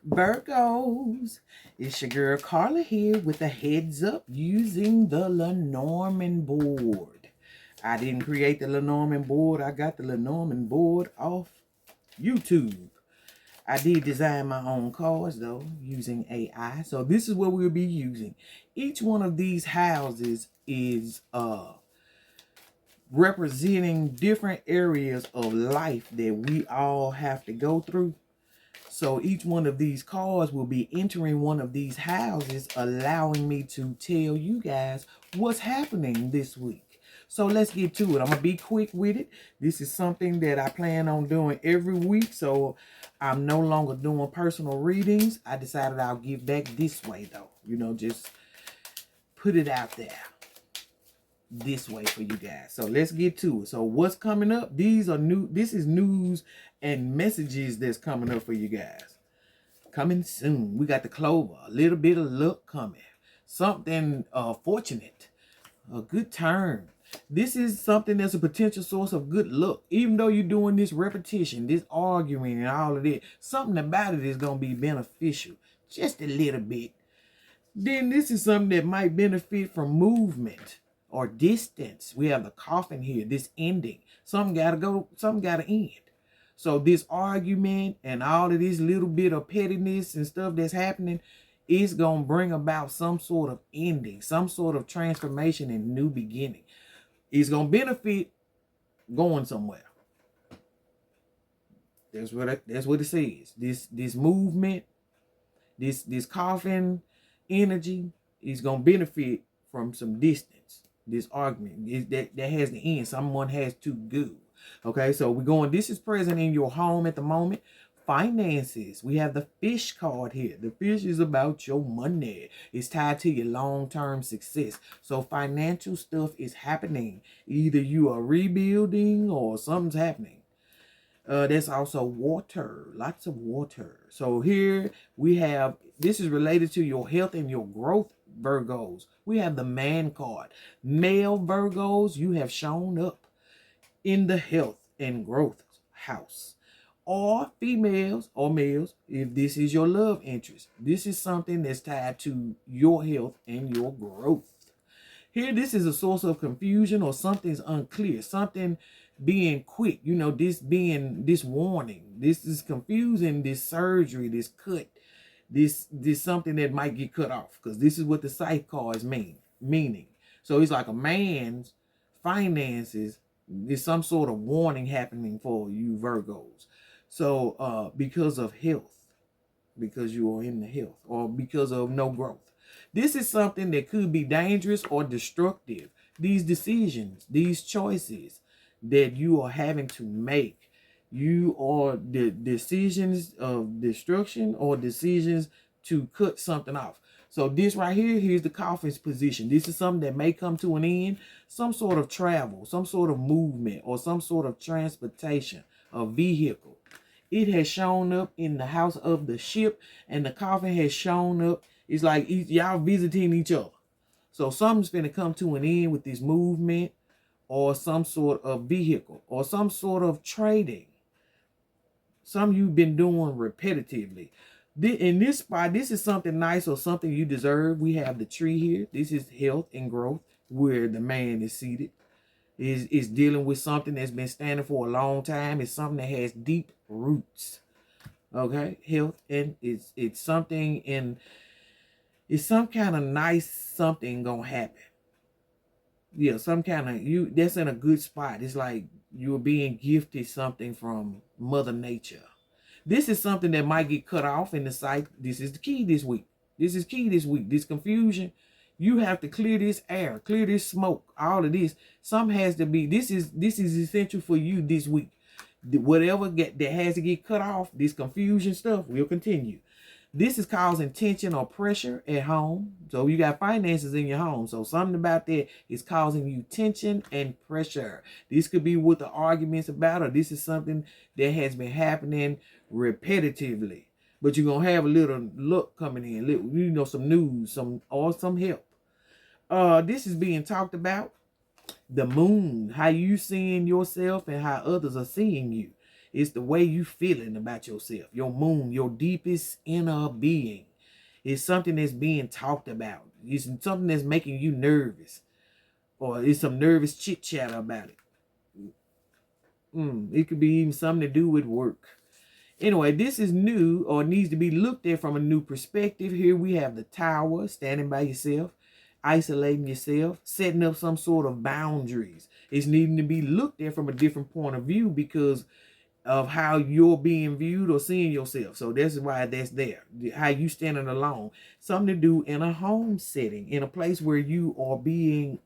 Virgos, it's your girl Carla here with a heads up using the Lenormand board. I didn't create the Lenormand board. I got the Lenormand board off YouTube. I did design my own cards though using AI. So this is what we'll be using. Each one of these houses is representing different areas of life that we all have to go through. So each one of these cards will be entering one of these houses, allowing me to tell you guys what's happening this week. So let's get to it. I'm going to be quick with it. This is something that I plan on doing every week. So I'm no longer doing personal readings. I decided I'll give back this way though. You know, just put it out there this way for you guys. So let's get to it. So what's coming up? These are new. This is news and messages that's coming up for you guys. Coming soon. We got the clover. A little bit of luck coming. Something fortunate. A good turn. This is something that's a potential source of good luck. Even though you're doing this repetition, this arguing and all of that, something about it is going to be beneficial. Just a little bit. Then this is something that might benefit from movement or distance. We have the coffin here, this ending. Something got to go, something got to end. So this argument and all of this little bit of pettiness and stuff that's happening is going to bring about some sort of ending, some sort of transformation and new beginning. It's going to benefit going somewhere. That's what it says. This movement, this coffin energy is going to benefit from some distance. This argument that has to end. Someone has to go. Okay, so we're going. This is present in your home at the moment. Finances. We have the fish card here. The fish is about your money. It's tied to your long-term success. So financial stuff is happening. Either you are rebuilding or something's happening. There's also water, lots of water. So here we have, this is related to your health and your growth, Virgos. We have the man card. Male Virgos, you have shown up in the health and growth house. Or females or males, if this is your love interest. This is something that's tied to your health and your growth. Here, this is a source of confusion or something's unclear. Something being quick, you know, this warning. This is confusing, this surgery, this cut, this something that might get cut off. Because this is what the scythe cards meaning. So it's like a man's finances. There's some sort of warning happening for you Virgos. So because of health, because you are in the health, or because of no growth. This is something that could be dangerous or destructive. These decisions, these choices that you are having to make, you are the decisions of destruction or decisions to cut something off. So this right here, here's the coffin's position. This is something that may come to an end. Some sort of travel, some sort of movement, or some sort of transportation, a vehicle. It has shown up in the house of the ship, and the coffin has shown up. It's like y'all visiting each other. So something's going to come to an end with this movement or some sort of vehicle or some sort of trading. Some you've been doing repetitively. In this spot, this is something nice or something you deserve. We have the tree here. This is health and growth where the man is seated. Is dealing with something that's been standing for a long time. It's something that has deep roots. Okay, health, and it's something in, it's some kind of nice something gonna happen. Yeah, some kind of that's in a good spot. It's like you're being gifted something from Mother Nature. This is something that might get cut off in the site. This is the key this week. This is key this week. This confusion. You have to clear this air, clear this smoke, all of this. Some has to be, this is essential for you this week. Whatever that has to get cut off, this confusion stuff will continue. This is causing tension or pressure at home. So you got finances in your home. So something about that is causing you tension and pressure. This could be what the argument's about, or this is something that has been happening repetitively. But you're going to have a little luck coming in, little, some news, some help. This is being talked about. The moon, how you seeing yourself and how others are seeing you. It's the way you feeling about yourself, your moon, your deepest inner being. It's something that's being talked about. It's something that's making you nervous, or it's some nervous chit chat about it. It could be even something to do with work. Anyway, this is new or needs to be looked at from a new perspective. Here we have the Tower, standing by yourself, isolating yourself, setting up some sort of boundaries. It's needing to be looked at from a different point of view because of how you're being viewed or seeing yourself. So that's why that's there. How you standing alone. Something to do in a home setting, in a place where you are being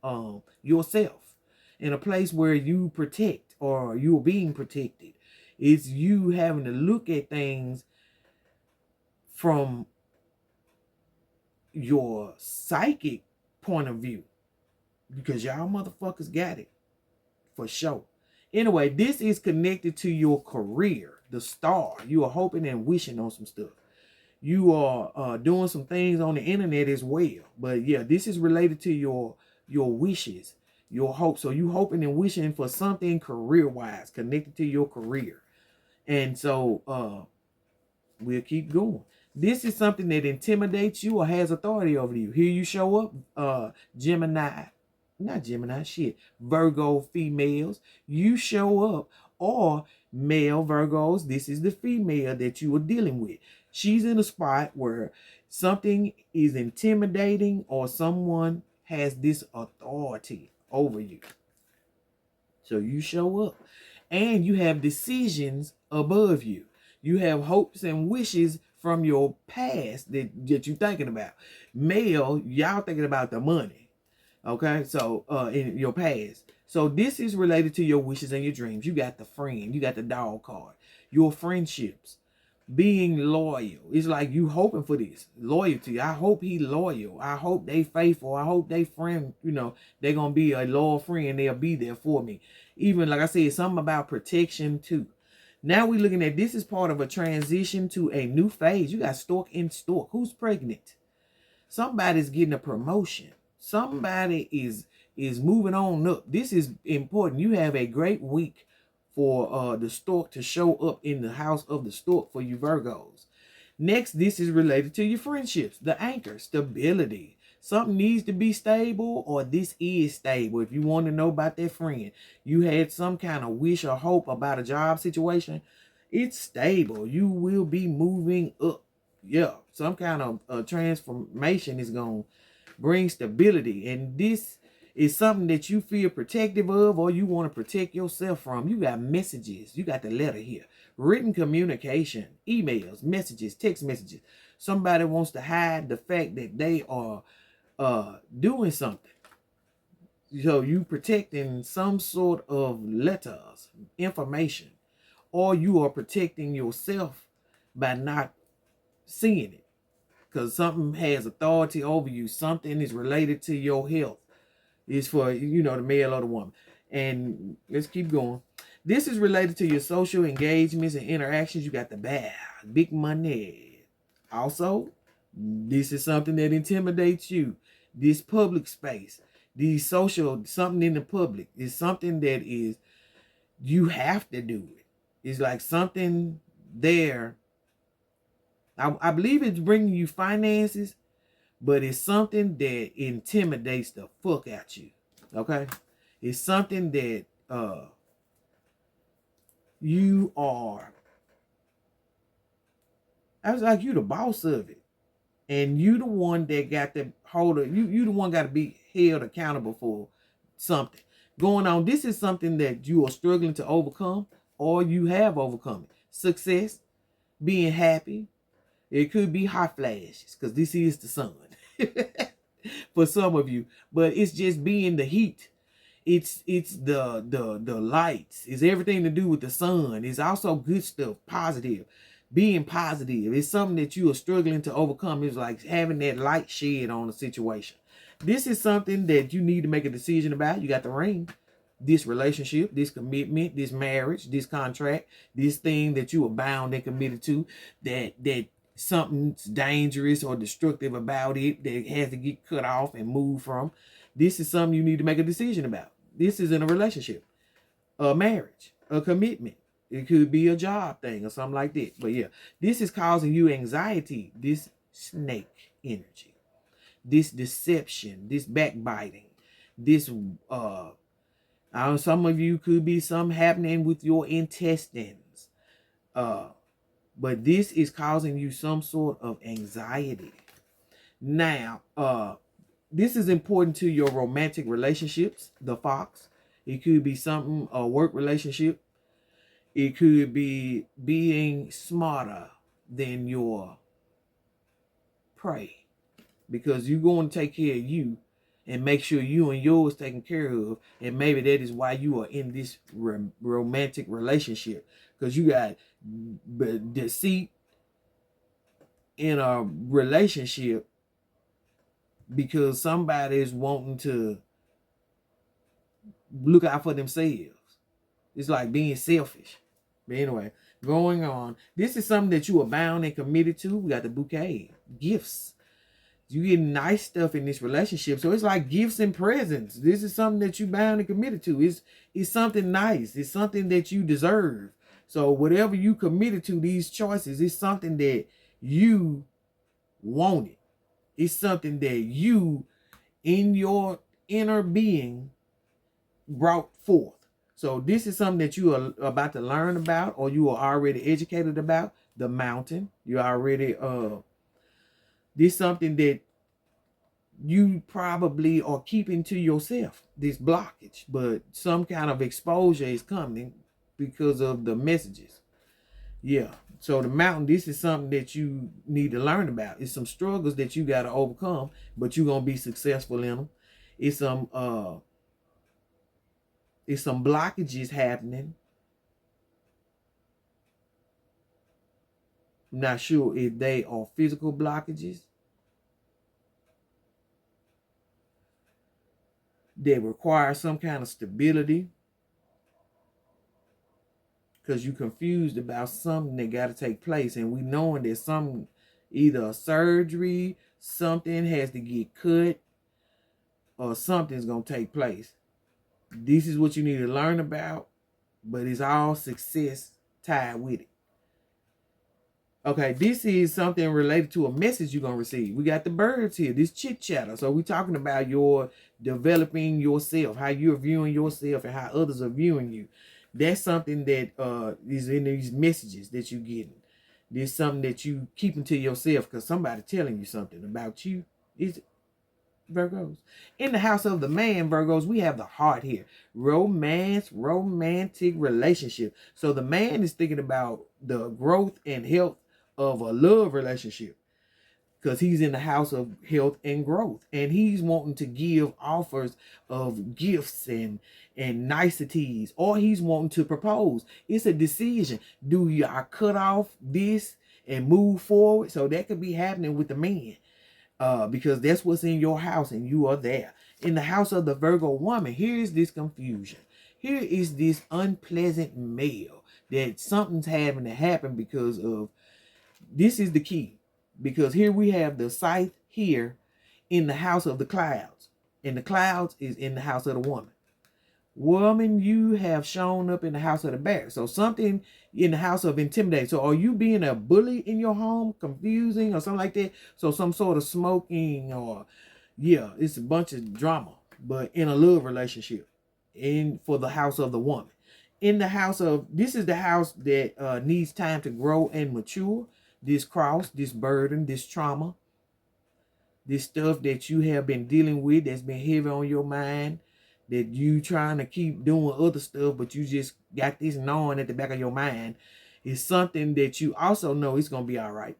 yourself, in a place where you protect or you're being protected. It's you having to look at things from your psychic point of view, because y'all motherfuckers got it for sure. Anyway, this is connected to your career, the star. You are hoping and wishing on some stuff. You are doing some things on the internet as well. But yeah, this is related to your wishes, your hopes. So you hoping and wishing for something career-wise connected to your career. And so we'll keep going. This is something that intimidates you or has authority over you. Here you show up, Virgo females. You show up, or male Virgos, this is the female that you are dealing with. She's in a spot where something is intimidating or someone has this authority over you. So you show up and you have decisions above you. You have hopes and wishes from your past that you're thinking about. Male, y'all thinking about the money. Okay, so in your past. So this is related to your wishes and your dreams. You got the friend, you got the dog card, your friendships, being loyal. It's like you hoping for this loyalty. I hope he loyal. I hope they faithful. I hope they friend, they're gonna be a loyal friend. They'll be there for me. Even like I said, something about protection too. Now we're looking at this is part of a transition to a new phase. You got stork in stork. Who's pregnant? Somebody's getting a promotion. Somebody is moving on up. This is important. You have a great week for the stork to show up in the house of the stork for you Virgos. Next, this is related to your friendships. The anchor, stability. Something needs to be stable, or this is stable. If you want to know about that friend, you had some kind of wish or hope about a job situation, it's stable. You will be moving up. Yeah, some kind of transformation is going to bring stability. And this is something that you feel protective of or you want to protect yourself from. You got messages. You got the letter here. Written communication, emails, messages, text messages. Somebody wants to hide the fact that they are doing something. So you protecting some sort of letters, information, or you are protecting yourself by not seeing it, because something has authority over you. Something is related to your health. It's for the male or the woman. And let's keep going. This is related to your social engagements and interactions. You got the big money. Also, this is something that intimidates you. This public space, these social, something in the public is something that is, you have to do it. It's like something there. I believe it's bringing you finances, but it's something that intimidates the fuck out you. Okay? It's something that you are, I was like, you the boss of it. And you the one that got to hold it. You the one got to be held accountable for something going on. This is something that you are struggling to overcome, or you have overcome it. Success, being happy. It could be hot flashes, because this is the sun for some of you. But it's just being the heat. It's the lights. It's everything to do with the sun. It's also good stuff, positive. Being positive. It's something that you are struggling to overcome. It's like having that light shed on a situation. This is something that you need to make a decision about. You got the ring. This relationship, this commitment, this marriage, this contract, this thing that you are bound and committed to, that something's dangerous or destructive about it that has to get cut off and moved from. This is something you need to make a decision about. This is in a relationship, a marriage, a commitment. It could be a job thing or something like that. But yeah, this is causing you anxiety, this snake energy, this deception, this backbiting, this some of you could be some happening with your intestines. But this is causing you some sort of anxiety. Now, this is important to your romantic relationships, the fox. It could be something, a work relationship. It could be being smarter than your prey, because you're going to take care of you and make sure you and yours taken care of. And maybe that is why you are in this romantic relationship, because you got deceit in a relationship because somebody is wanting to look out for themselves. It's like being selfish. But anyway, going on. This is something that you are bound and committed to. We got the bouquet. Gifts. You get nice stuff in this relationship. So it's like gifts and presents. This is something that you bound and committed to. It's something nice. It's something that you deserve. So whatever you committed to, these choices, it's something that you wanted. It's something that you, in your inner being, brought forth. So this is something that you are about to learn about, or you are already educated about. The mountain. You already this is something that you probably are keeping to yourself, this blockage, but some kind of exposure is coming because of the messages. Yeah. So the mountain, this is something that you need to learn about. It's some struggles that you got to overcome, but you're going to be successful in them. It's some blockages happening. I'm not sure if they are physical blockages that require some kind of stability, because you're confused about something that got to take place. And we knowing that some, either a surgery, something has to get cut, or something's going to take place. This is what you need to learn about, but it's all success tied with it. Okay, this is something related to a message you're going to receive. We got the birds here, this chit chatter. So we're talking about your developing yourself, how you're viewing yourself and how others are viewing you. That's something that is in these messages that you're getting. There's something that you keeping to yourself because somebody telling you something about you. Is Virgos. In the house of the man, Virgos, we have the heart here. Romance, romantic relationship. So the man is thinking about the growth and health of a love relationship, because he's in the house of health and growth, and he's wanting to give offers of gifts and niceties, or he's wanting to propose. It's a decision. Do you cut off this and move forward? So that could be happening with the man, because that's what's in your house and you are there. In the house of the Virgo woman, here is this confusion. Here is this unpleasant male that something's having to happen because of. This is the key, because here we have the scythe here in the house of the clouds, and the clouds is in the house of the woman. Woman, you have shown up in the house of the bear. So something in the house of intimidate. So are you being a bully in your home, confusing or something like that? So some sort of smoking, or yeah, it's a bunch of drama, but in a love relationship, in for the house of the woman. In the house of, this is the house that needs time to grow and mature. This cross, this burden, this trauma, this stuff that you have been dealing with that's been heavy on your mind, that you trying to keep doing other stuff, but you just got this gnawing at the back of your mind, is something that you also know it's going to be all right.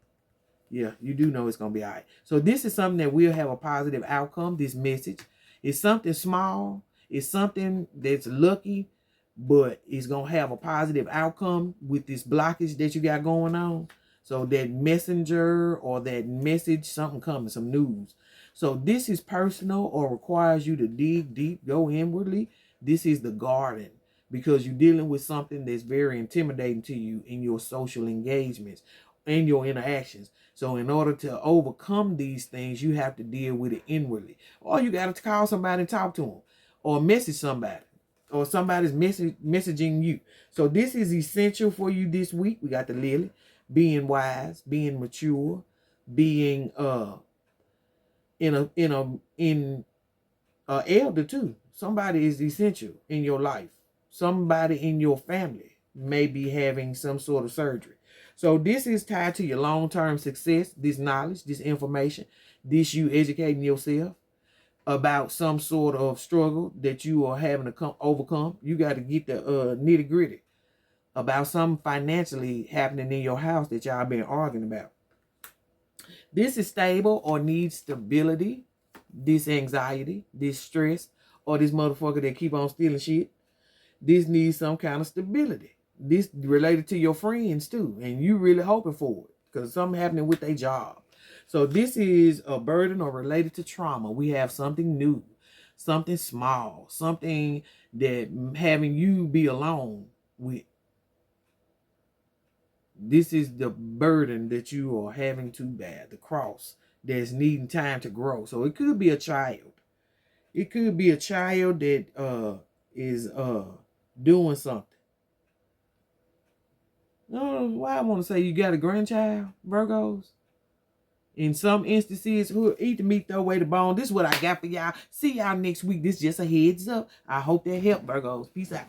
Yeah, you do know it's going to be all right. So this is something that will have a positive outcome. This message is something small. It's something that's lucky, but it's going to have a positive outcome with this blockage that you got going on. So that messenger or that message, something coming, some news. So this is personal or requires you to dig deep, go inwardly. This is the garden, because you're dealing with something that's very intimidating to you in your social engagements and your interactions. So in order to overcome these things, you have to deal with it inwardly. Or you got to call somebody and talk to them, or message somebody. or somebody's messaging you. So this is essential for you this week. We got the Lily, being wise, being mature, being in elder too. Somebody is essential in your life. Somebody in your family may be having some sort of surgery. So this is tied to your long-term success, this knowledge, this information, this you educating yourself about some sort of struggle that you are having to overcome. You got to get the nitty gritty about something financially happening in your house that y'all been arguing about. This is stable or needs stability. This anxiety, this stress, or this motherfucker that keep on stealing shit. This needs some kind of stability. This related to your friends too, and you really hoping for it because something happening with their job. So this is a burden or related to trauma. We have something new, something small, something that having you be alone with. This is the burden that you are having to bear, the cross that's needing time to grow. So it could be a child. It could be a child that is doing something. No, why I want to say you got a grandchild, Virgos. In some instances, who eat the meat, throw away the bone. This is what I got for y'all. See y'all next week. This is just a heads up. I hope that helped, Virgos. Peace out.